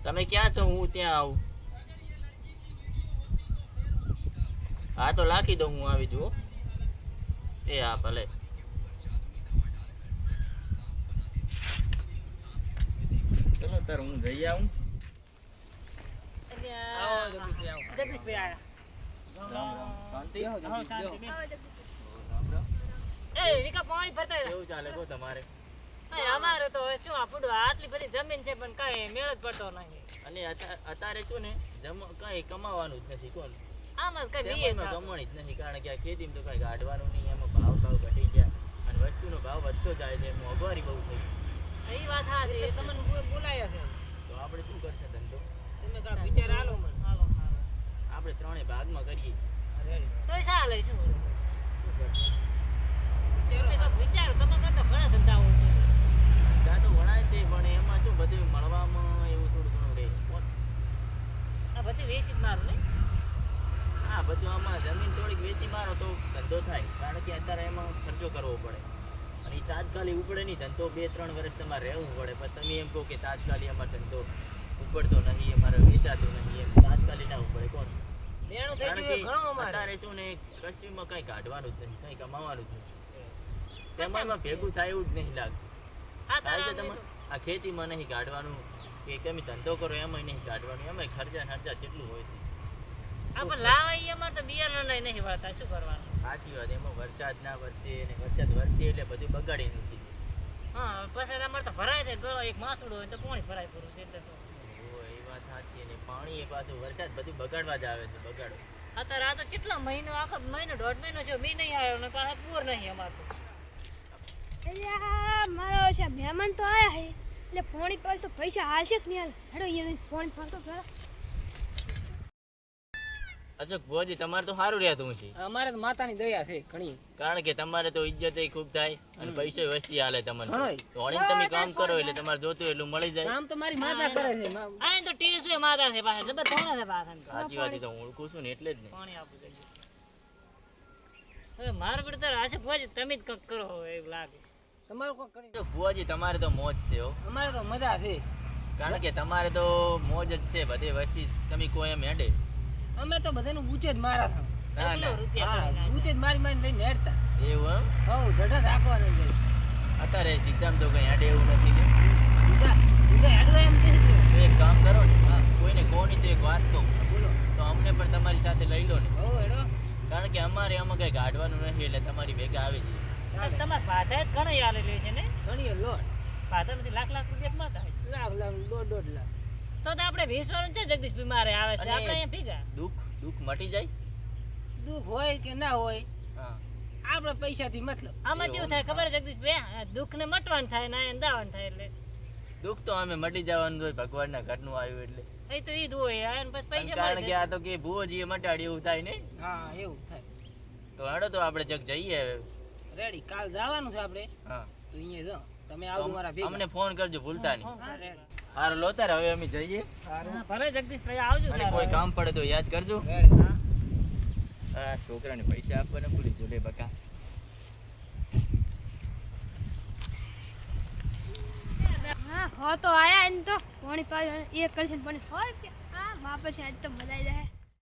તમે ક્યાં છો? હું ત્યાં આવું. હા તો લાખી દો, હું આવી જુઓ. એ હા ભલે. ચલો તાર હું જઈ આવું. જગદીશભાઈ પાણી ભરતા કેવું ચાલે કહો તમારે? અમારે તો શું આપણું આટલી બધી જમીન છે પણ કઈ મેળ જ પડતો નહીં. અને અત્યારે શું ને કઈ કમાવાનું જ નથી. કોણ આમાં કઈ કમાણી જ નથી, કારણ કે આ ખેતીમાં તો કઈ કાઢવાનું નહીં. એમાં ભાવ ઘટી ગયા અને વસ્તુનો ભાવ વધતો જાય છે. મોંઘવારી બહુ થઈ. એ વાત હાજી, તમને બોલાયા છે તો આપણે શું કરશે ધંધો? તમે કાંઈક વિચાર આલો મને. હાલો આપણે ત્રણેય ભાગમાં કરીએ તો શા લઈશું? શું કરશે? વિચારો તમે કરતા ઘણા ધંધાઓ ધંધા તો વણાય છે, પણ એમાં શું બધું મળવામાં એવું થોડું ઘણું રહે. આ બધી વેચી જ મારું ને. હા, બધું આમાં જમીન થોડીક વેચી મારો તો ધંધો થાય, કારણ કે અત્યારે એમાં ખર્ચો કરવો પડે અને એ તાત્કાલિક ઉપડે નહીં. ધંધો 2-3 વર્ષ તમારે રહેવું પડે. પણ તમે એમ કહો કે તાત્કાલિક અમારો ધંધો ઉપડતો નહીં, અમારે વેચાતું નહીં, એમ તાત્કાલિક ના ઉપડે. કોણ અત્યારે શું ને કૃષિમાં કઈ કાઢવાનું જ નથી, કઈ કમાવાનું જ નથી. સમયમાં ભેગું થાય એવું જ નહીં લાગતું. થાય છે તમારે આ ખેતીમાં નહીં કાઢવાનું કે તમે ધંધો કરો એમાં નહીં કાઢવાનું. એમાં ખર્ચા જેટલું હોય છે. આપણે લાવાય એમાં તો બિયારણ નહીં વાળતા, શું કરવાનું? સાચી વાત. એમાં વરસાદ ના વરસે અને વરસાદ વરસે એટલે બધું બગાડી નથી. હા, પછી અમારે તો ભરાય છે ગળો એક માથુડો હોય તો પાણી ભરાય પૂરું છે એટલે તો. એ વાત સાચી. અને પાણી એ પાછું વરસાદ બધું બગાડવા જ આવે છે. બગાડો અત્યારે આ તો કેટલા મહિનો, આખો મહિનો 1.5 મહિનો છે બી નહીં આવ્યો ને પાછા પૂર નહીં અમારે તો. મારો છે મહેમાન તો આયા હે એટલે પાણી પાસ તો પૈસા હાલશે જ નહીં. હાલ હેડો અહીંયા પાણી પાસ તો પેલા. અશોક ભુવાજી, તમારે તો સારું રહેતું છે. અમારે તો માતાની દયા છે ઘણી, કારણ કે તમારે તો ઇજ્જત ખૂબ થાય અને પૈસો વસ્તી હાલે તમને. તો ઓણીને તમે કામ કરો એટલે તમારે જોતું એટલું મળી જાય. કામ તો મારી માતા કરે છે. આ તો ટીસુ માતા છે પાછા જબર થોડા છે પાછા. સાચી વાત. તો હું ઓળખું છું ને એટલે જ ને પાણી આપું જોઈએ. હવે માર પડતા આશુ ભુવાજી તમે જ કક કરો એવું લાગે. તમારું કોક કરી તો ભુવાજી તમારે તો મોજ છે હો. અમારે તો મજા છે, કારણ કે તમારે તો મોજ જ છે. બધી વસ્તી તમે કોઈ એમ હેડે. અમે તો બધાનું બૂચે જ મારા છે. ના ના, બૂચે જ મારી લઈને હેડતા. એવું એમ? હવ ઢઢા રાખવાના છે. અત્યારે સિદ્ધાંત તો કઈ હેડે એવું નથી કે સીધા હેડવા એમ કહે છે. તો એક કામ કરો ને, કોઈને કોની તો એક વાત કહું, બોલો. તો અમને પણ તમારી સાથે લઈ લો ને. હવ હેડો. કારણ કે અમારે આમાં કઈ કાઢવાનું નથી એટલે તમારી ભેગા આવી જઈએ. તમારા ભાતા જ ઘણી આલેલી છે ને? ઘણી લોટ ભાતા નથી. લાખ રૂપિયા માતા લાખ 1.5 લાખ. તો આપણે 20 વર્ષ છે જગદીશભાઈ મારે આવે છે. આપણે અહીંયા ભેગા દુઃખ મટી જાય. દુઃખ હોય કે ના હોય, હા, આપણે પૈસાથી મતલબ. આમાં કેવું થાય ખબર જગદીશભાઈ? દુઃખ ને મટવાનું થાય ને દાવાનું થાય. એટલે દુઃખ તો અમે મટી જવાનું હોય, ભગવાનના ઘરનું આવ્યું એટલે. એ તો ઈ જ હોય અને પછી પૈસા કારણ કે આ તો કે ભુવોજીએ મટાડી એવું થાય ને. હા, એવું થાય. તો હેડો તો આપણે જગ જઈએ. રેડી, કાલ જવાનું છે આપણે. હા, તો અહીંયા જો તમે આવજો મારા ભેગા. અમને ફોન કરજો ભૂલતા નહીં. હા, રેડી. હારું લો તાર, હવે અમે જઈએ. હા, ભલે જગદીશભાઈ આવજો. અને કોઈ કામ પડે તો યાદ કરજો. રેડી. હા. આ છોકરાને પૈસા આપવાના ભૂલી જો લે બકા. હા હો તો આયા એને તો પાણી પાસ એ કરશે પણ 100 રૂપિયા. હા વાપરશે આજ તો મજા આવી જાય.